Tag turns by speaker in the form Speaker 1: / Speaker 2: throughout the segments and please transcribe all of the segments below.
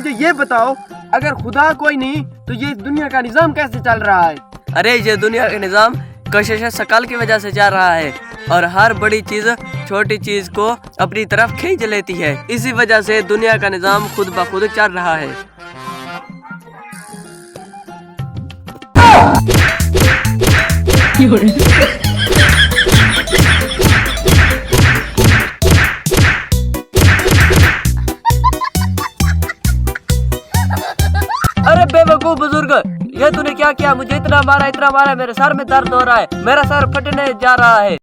Speaker 1: मुझे ये बताओ, अगर खुदा कोई नहीं तो ये दुनिया का निजाम कैसे चल रहा है?
Speaker 2: अरे ये दुनिया का निजाम कशिश शकल की वजह से चल रहा है और हर बड़ी चीज छोटी चीज को अपनी तरफ खींच लेती है। इसी वजह से दुनिया का निजाम खुद ब खुद चल रहा है। अरे बेवकूफ बुजुर्ग, ये तूने क्या किया? मुझे इतना मारा, मेरे सर में दर्द हो रहा है, मेरा सर फटने जा रहा है।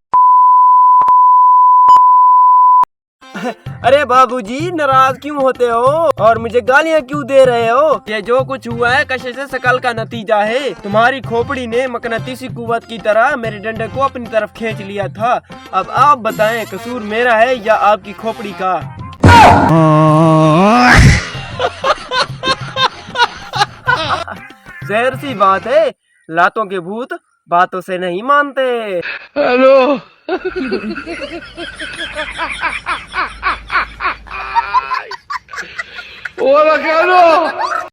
Speaker 1: अरे बाबूजी, नाराज क्यों होते हो और मुझे गालियाँ क्यों दे रहे हो? ये जो कुछ हुआ है कशिश शकल का नतीजा है। तुम्हारी खोपड़ी ने मकनातीसी कुव्वत की तरह मेरे डंडे को अपनी तरफ खींच लिया था। अब आप बताएं, कसूर मेरा है या आपकी खोपड़ी का? जहर सी बात है, लातों के भूत बातों से नहीं मानते।
Speaker 3: हेलो। Hola, Carlos.